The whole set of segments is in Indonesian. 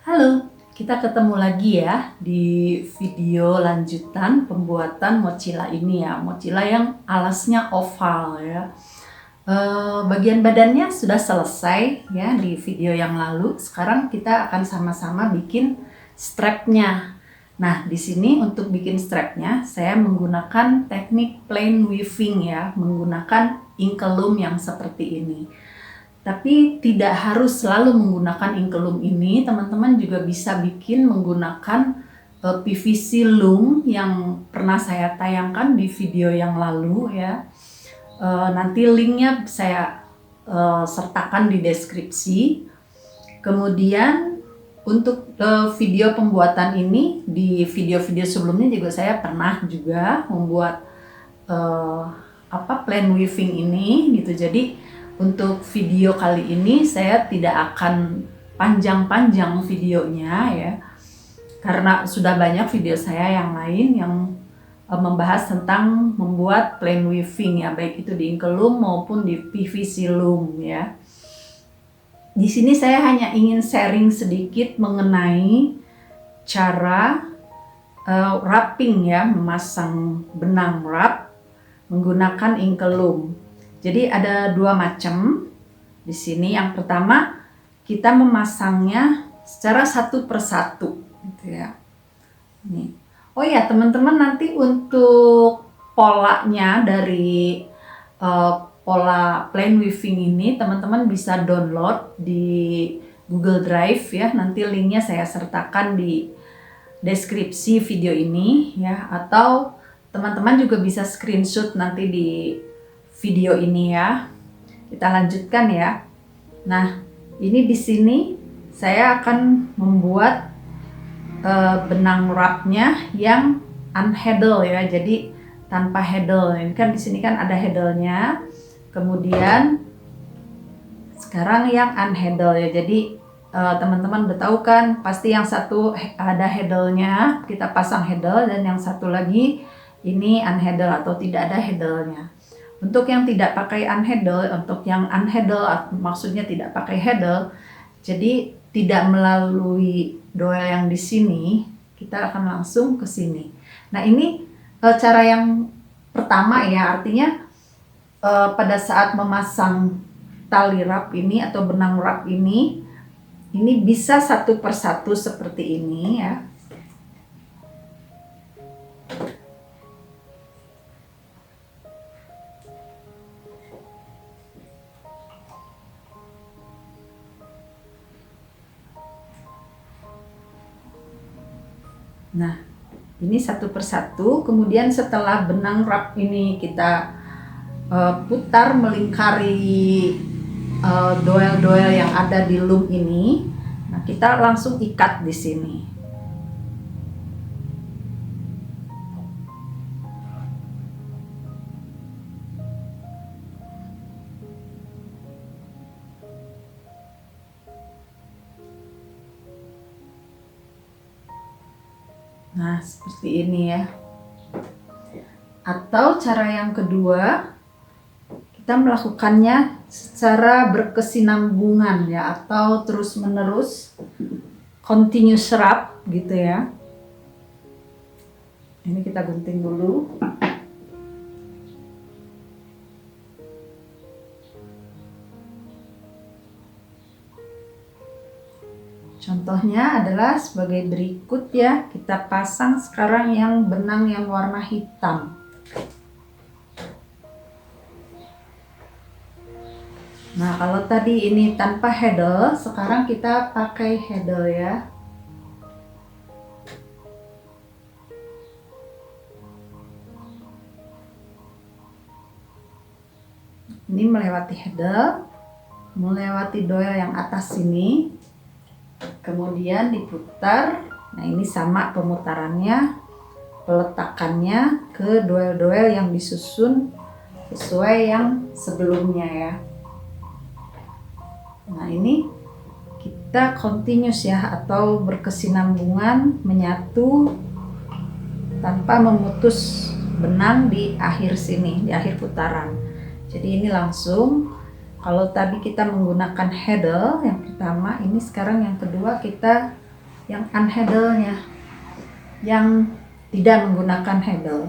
Halo, kita ketemu lagi ya di video lanjutan pembuatan mochila ini ya. Mochila yang alasnya oval ya. Bagian badannya sudah selesai ya di video yang lalu. Sekarang kita akan sama-sama bikin strapnya. Nah, di sini untuk bikin strapnya saya menggunakan teknik plain weaving ya, menggunakan inkelum yang seperti ini. Tapi tidak harus selalu menggunakan inkelum ini, teman-teman juga bisa bikin menggunakan PVC loom yang pernah saya tayangkan di video yang lalu ya. Nanti linknya saya sertakan di deskripsi. Kemudian untuk video pembuatan ini, di video-video sebelumnya juga saya pernah juga membuat plain weaving ini gitu. Jadi untuk video kali ini saya tidak akan panjang-panjang videonya ya, karena sudah banyak video saya yang lain yang membahas tentang membuat plain weaving ya, baik itu di inkelum maupun di PVC loom ya. Di sini saya hanya ingin sharing sedikit mengenai cara wrapping ya, memasang benang wrap menggunakan inkelum. Jadi ada dua macam di sini. Yang pertama kita memasangnya secara satu persatu, gitu ya. Nih. Oh ya teman-teman, nanti untuk polanya dari pola plain weaving ini teman-teman bisa download di Google Drive ya. Nanti linknya saya sertakan di deskripsi video ini ya. Atau teman-teman juga bisa screenshot nanti di video ini ya. Kita lanjutkan ya. Nah, ini di sini saya akan membuat benang wrapnya yang unhandle ya. Jadi tanpa handle. Ini kan di sini kan ada handle-nya. Kemudian sekarang yang unhandle ya. Jadi teman-teman udah tahu kan, pasti yang satu ada handle-nya, kita pasang handle, dan yang satu lagi ini unhandle atau tidak ada handle-nya. Untuk yang tidak pakai unhandle, untuk yang unhandle maksudnya tidak pakai handle, jadi tidak melalui doel yang di sini, kita akan langsung ke sini. Nah ini cara yang pertama ya, artinya pada saat memasang tali wrap ini atau benang wrap ini bisa satu persatu seperti ini ya. Nah, ini satu persatu. Kemudian setelah benang wrap ini kita putar melingkari doel-doel yang ada di loom ini, nah kita langsung ikat di sini. Nah, seperti ini ya. Atau cara yang kedua, kita melakukannya secara berkesinambungan ya, atau terus menerus, continuous wrap gitu ya. Ini kita gunting dulu. Contohnya adalah sebagai berikut ya. Kita pasang sekarang yang benang yang warna hitam. Nah, kalau tadi ini tanpa handle, sekarang kita pakai handle ya. Ini melewati handle, melewati doel yang atas sini. Kemudian diputar. Nah ini sama pemutarannya, peletakannya ke doel-doel yang disusun sesuai yang sebelumnya ya. Nah ini kita continuous ya, atau berkesinambungan, menyatu tanpa memutus benang di akhir sini, di akhir putaran. Jadi ini langsung. Kalau tadi kita menggunakan handle yang pertama, ini sekarang yang kedua kita yang unhandle-nya, yang tidak menggunakan handle.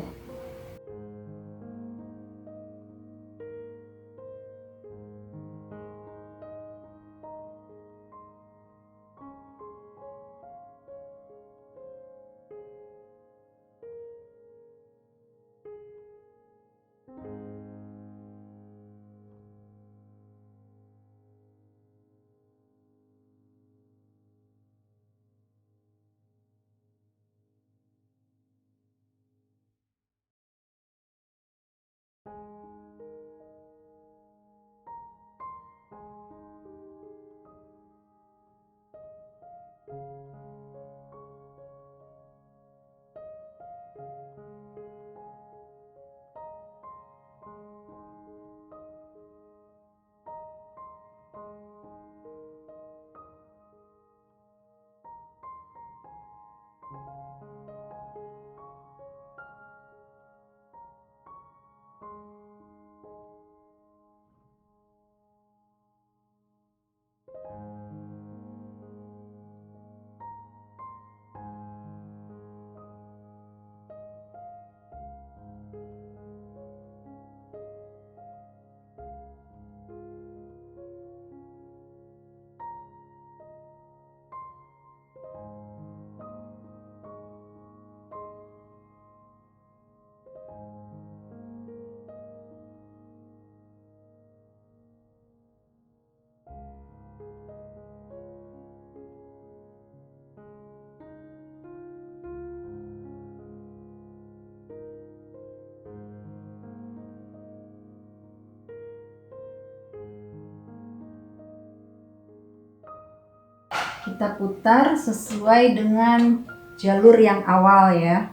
Kita putar sesuai dengan jalur yang awal ya.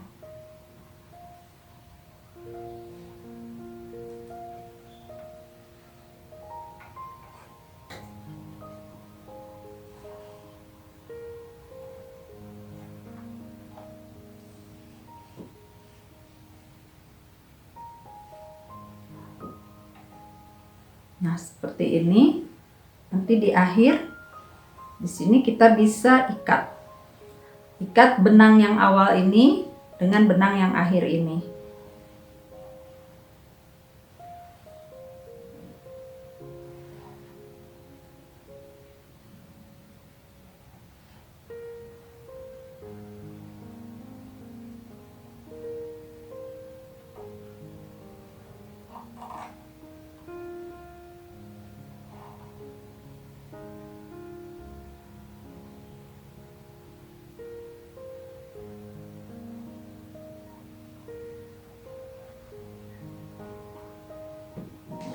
Nah, seperti ini. Nanti di akhir di sini kita bisa ikat benang yang awal ini dengan benang yang akhir ini.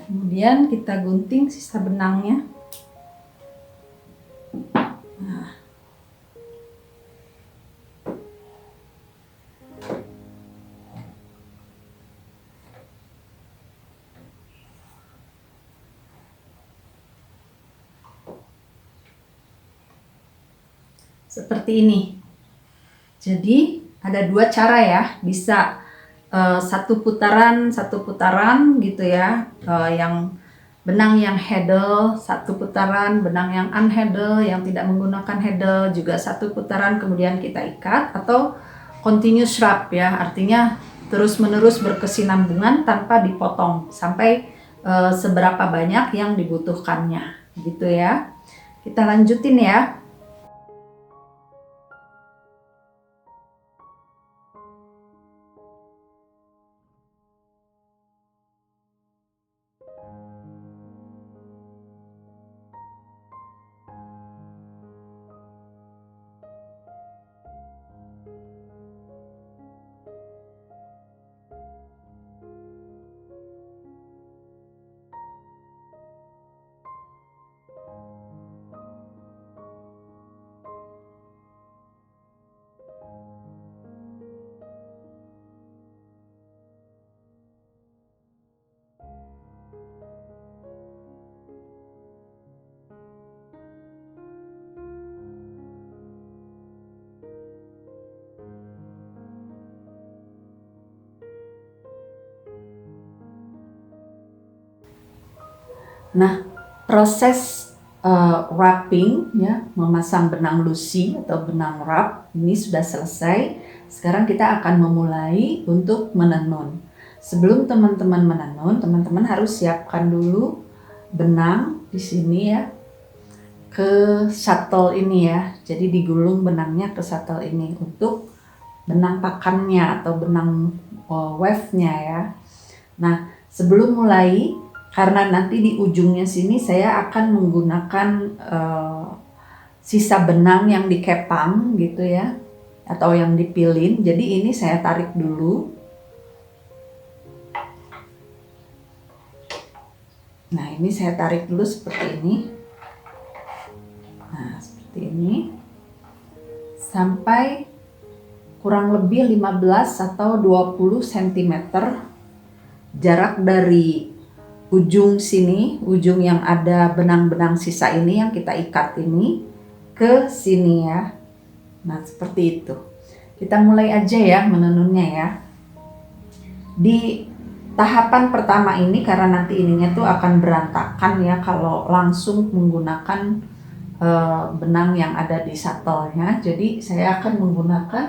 Kemudian kita gunting sisa benangnya. Nah. Seperti ini. Jadi ada dua cara ya, bisa satu putaran gitu ya, yang benang yang handle, satu putaran benang yang unhandle, yang tidak menggunakan handle juga satu putaran, kemudian kita ikat, atau continuous wrap ya, artinya terus menerus berkesinambungan tanpa dipotong sampai seberapa banyak yang dibutuhkannya gitu ya. Kita lanjutin ya. Nah, proses wrapping ya, memasang benang lucy atau benang wrap ini sudah selesai. Sekarang kita akan memulai untuk menenun. Sebelum teman-teman menenun, teman-teman harus siapkan dulu benang di sini ya, ke shuttle ini ya. Jadi digulung benangnya ke shuttle ini untuk benang pakannya atau benang wave-nya ya. Nah, sebelum mulai, karena nanti di ujungnya sini saya akan menggunakan sisa benang yang dikepang gitu ya, atau yang dipilin. Jadi ini saya tarik dulu. Nah, ini saya tarik dulu seperti ini. Nah, seperti ini. Sampai kurang lebih 15 atau 20 cm jarak dari ujung sini, ujung yang ada benang-benang sisa ini yang kita ikat ini ke sini ya. Nah, seperti itu. Kita mulai aja ya menenunnya ya. Di tahapan pertama ini, karena nanti ininya tuh akan berantakan ya kalau langsung menggunakan benang yang ada di shuttle-nya. Jadi saya akan menggunakan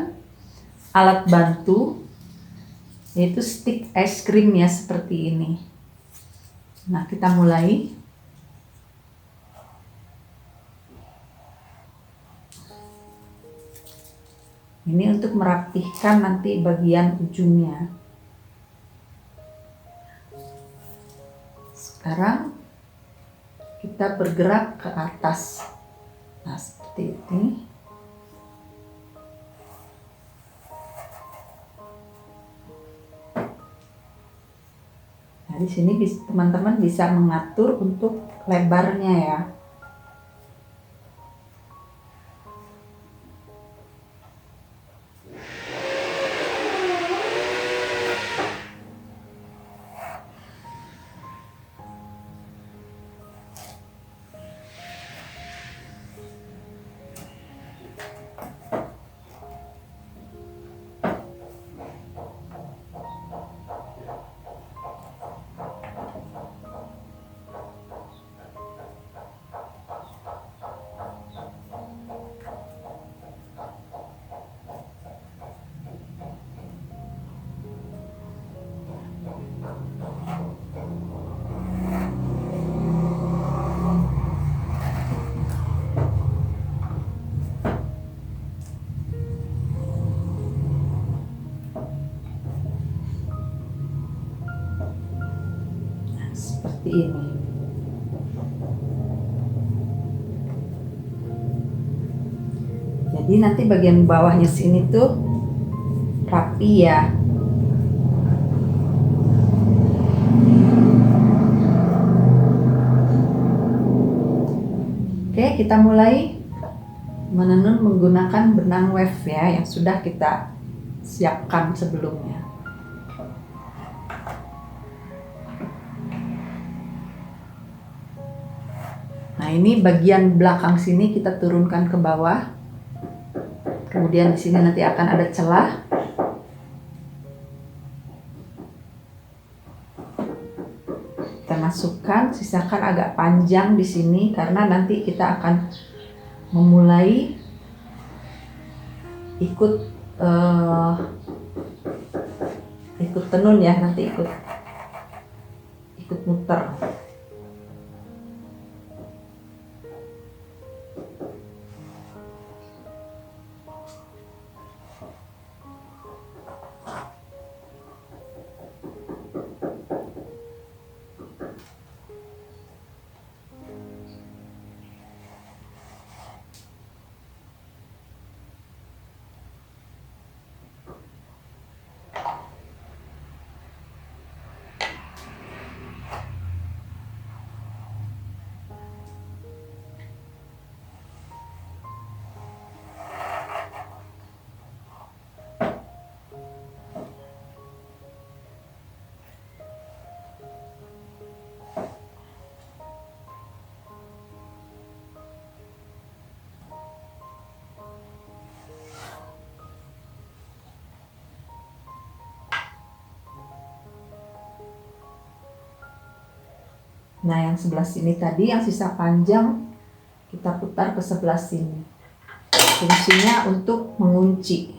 alat bantu, yaitu stick es krim ya, seperti ini. Nah, kita mulai. Ini untuk merapihkan nanti bagian ujungnya. Sekarang kita bergerak ke atas. Nah, seperti ini. Nah, di sini teman-teman bisa mengatur untuk lebarnya ya. Seperti ini. Jadi nanti bagian bawahnya sini tuh rapi ya. Oke, kita mulai menenun menggunakan benang wave ya, yang sudah kita siapkan sebelumnya. Nah, ini bagian belakang sini kita turunkan ke bawah. Kemudian di sini nanti akan ada celah. Kita masukkan, sisakan agak panjang di sini karena nanti kita akan memulai ikut tenun ya, nanti ikut muter. Nah, yang sebelah sini tadi yang sisa panjang kita putar ke sebelah sini. Fungsinya untuk mengunci.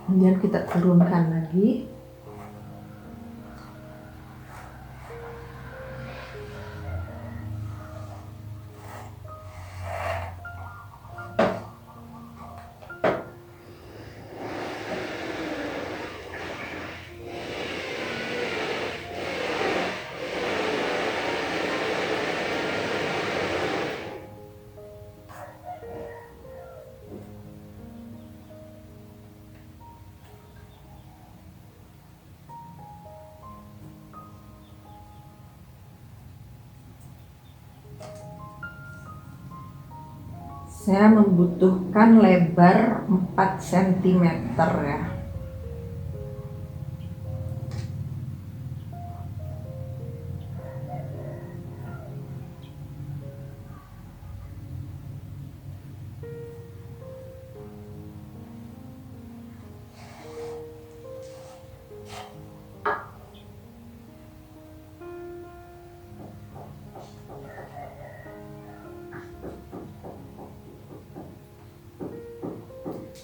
Kemudian kita turunkan lagi. Saya membutuhkan lebar 4 cm ya.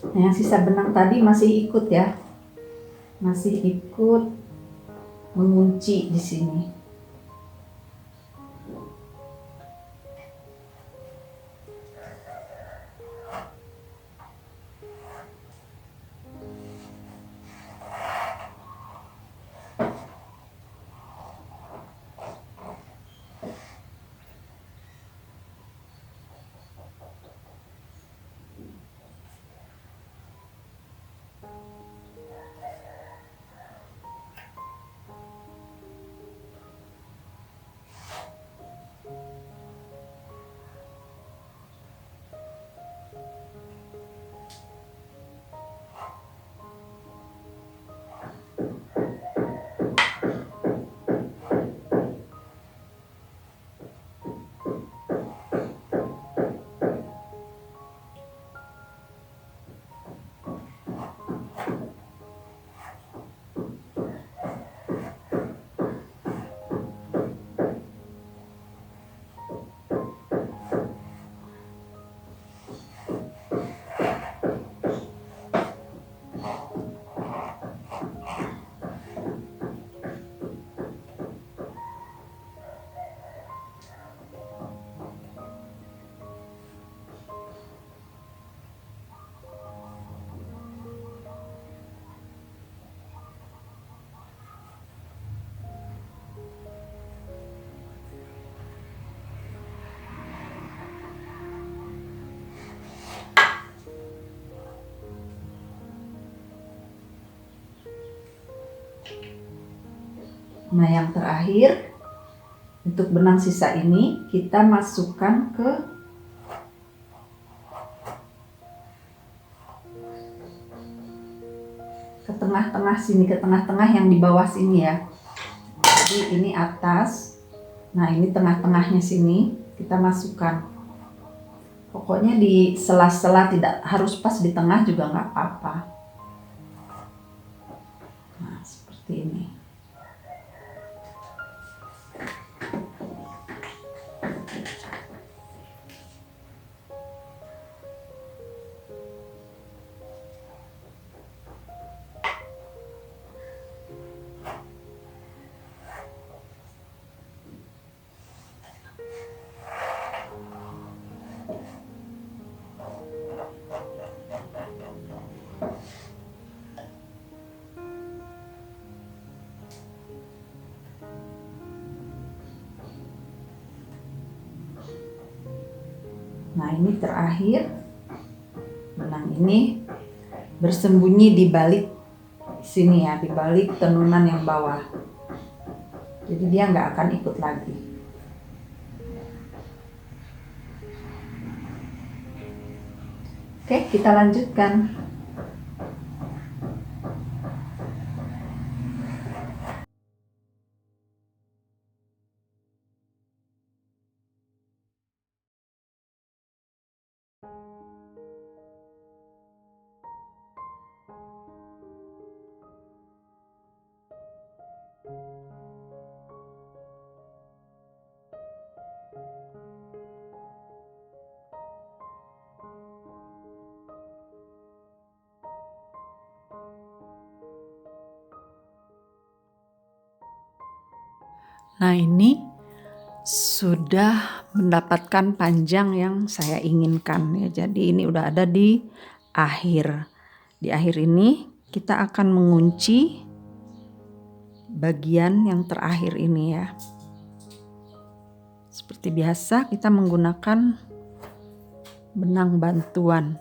Nah, yang sisa benang tadi masih ikut ya, masih ikut mengunci di sini. Nah, yang terakhir untuk benang sisa ini kita masukkan ke tengah-tengah sini, ke tengah-tengah yang di bawah sini ya. Jadi ini atas, nah ini tengah-tengahnya sini kita masukkan. Pokoknya di sela-sela, tidak harus pas di tengah juga nggak apa-apa. Nah, seperti ini. Nah, ini terakhir, benang ini bersembunyi di balik sini ya, di balik tenunan yang bawah. Jadi dia nggak akan ikut lagi. Oke, kita lanjutkan. Nah, ini sudah mendapatkan panjang yang saya inginkan ya. Jadi ini udah ada di akhir. Di akhir ini kita akan mengunci bagian yang terakhir ini ya. Seperti biasa kita menggunakan benang bantuan.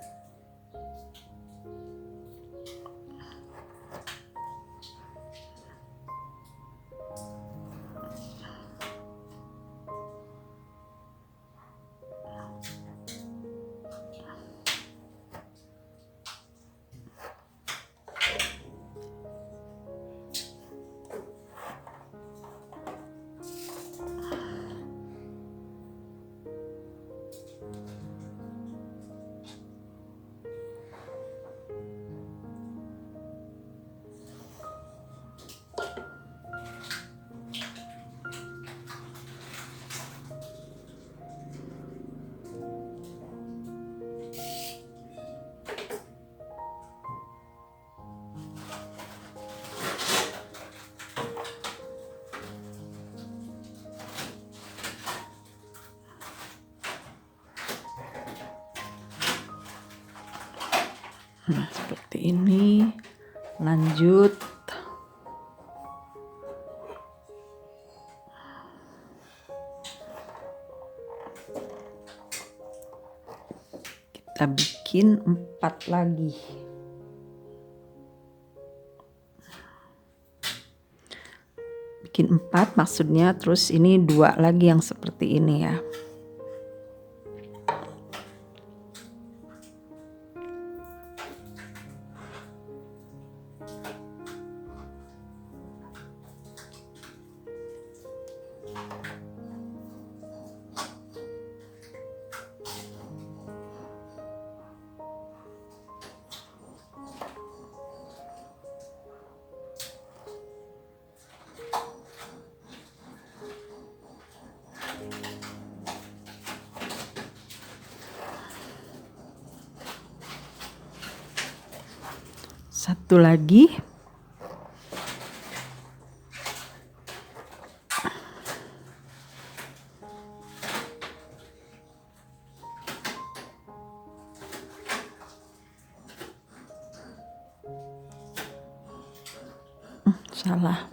Nah, seperti ini. Lanjut. Kita bikin 4 lagi. Bikin 4 maksudnya, terus ini 2 lagi yang seperti ini ya. Satu lagi. Salah.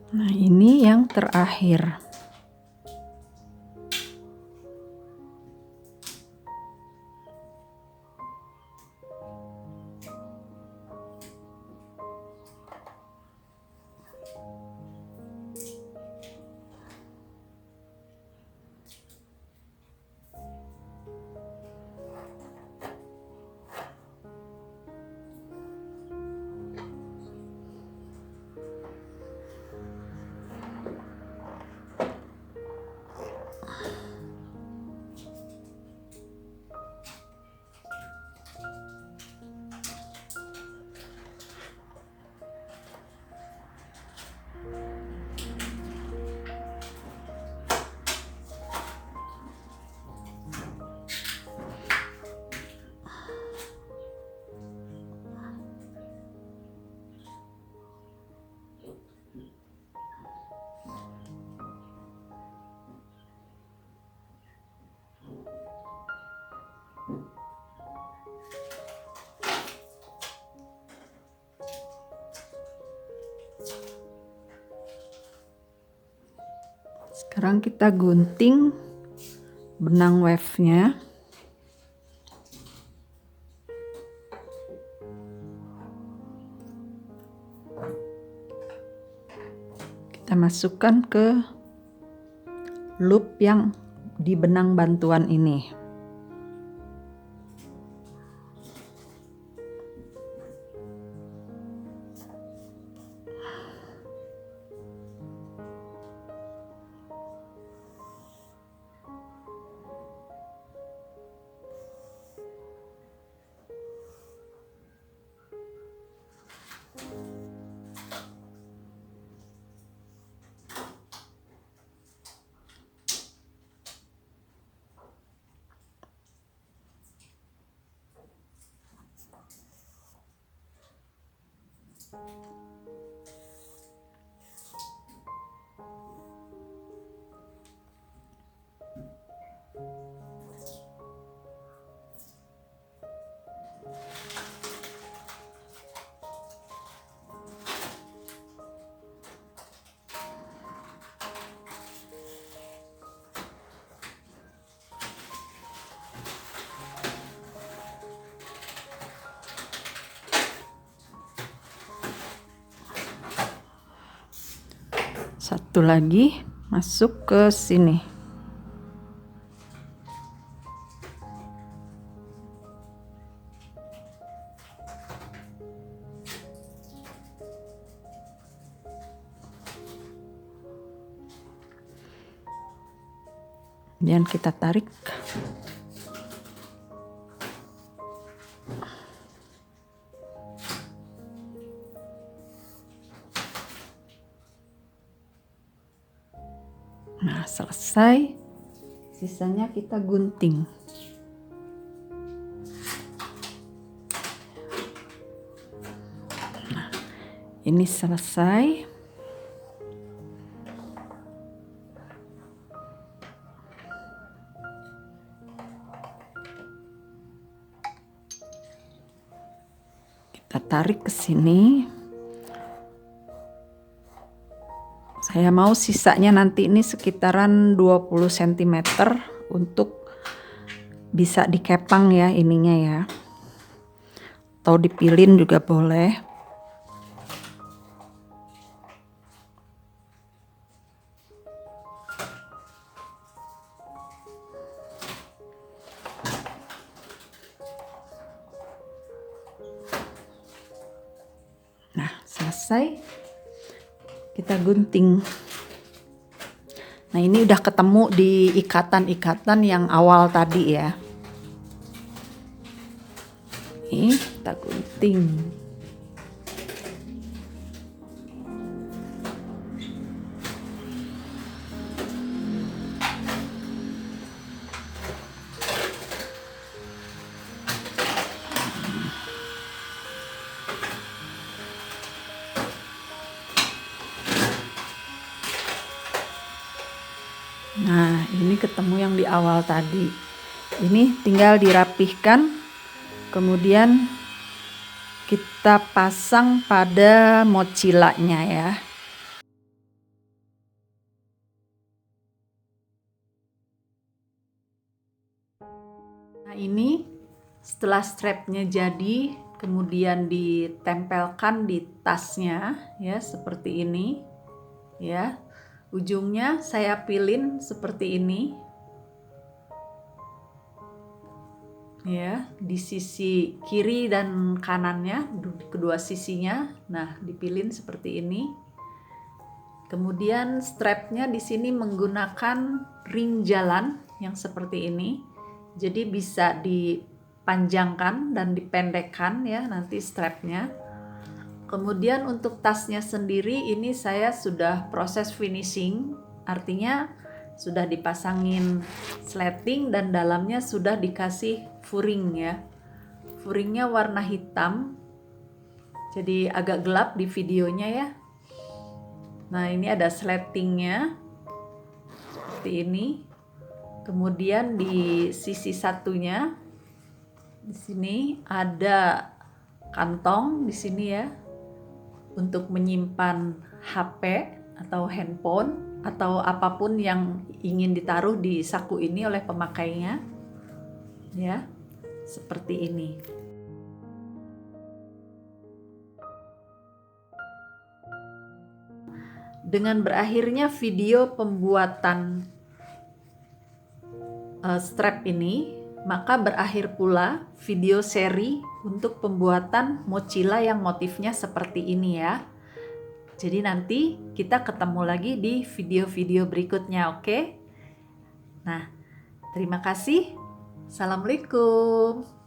Nah, ini yang terakhir. Sekarang kita gunting benang wave-nya. Kita masukkan ke loop yang di benang bantuan ini. Satu lagi masuk ke sini. Kemudian kita tarik. Nah, selesai. Sisanya kita gunting. Nah, ini selesai. Kita tarik ke sini. Saya mau sisanya nanti ini sekitaran 20 cm untuk bisa dikepang ya ininya ya. Atau dipilin juga boleh. Nah, selesai. Kita gunting. Nah, ini udah ketemu di ikatan-ikatan yang awal tadi ya. Ini kita gunting. Nah, ini ketemu yang di awal tadi. Ini tinggal dirapihkan, kemudian kita pasang pada mochilanya ya. Nah, ini setelah strapnya jadi, kemudian ditempelkan di tasnya ya, seperti ini ya. Ujungnya saya pilin seperti ini ya, di sisi kiri dan kanannya, kedua sisinya. Nah, dipilin seperti ini. Kemudian strapnya di sini menggunakan ring jalan yang seperti ini, jadi bisa dipanjangkan dan dipendekkan ya nanti strapnya. Kemudian untuk tasnya sendiri ini saya sudah proses finishing, artinya sudah dipasangin sleting dan dalamnya sudah dikasih furing ya. Furingnya warna hitam, jadi agak gelap di videonya ya. Nah, ini ada sletingnya seperti ini. Kemudian di sisi satunya di sini ada kantong di sini ya, untuk menyimpan HP atau handphone atau apapun yang ingin ditaruh di saku ini oleh pemakainya, ya, seperti ini. Dengan berakhirnya video pembuatan strap ini, maka berakhir pula video seri untuk pembuatan mochila yang motifnya seperti ini ya. Jadi nanti kita ketemu lagi di video-video berikutnya, oke? Nah, terima kasih. Assalamualaikum.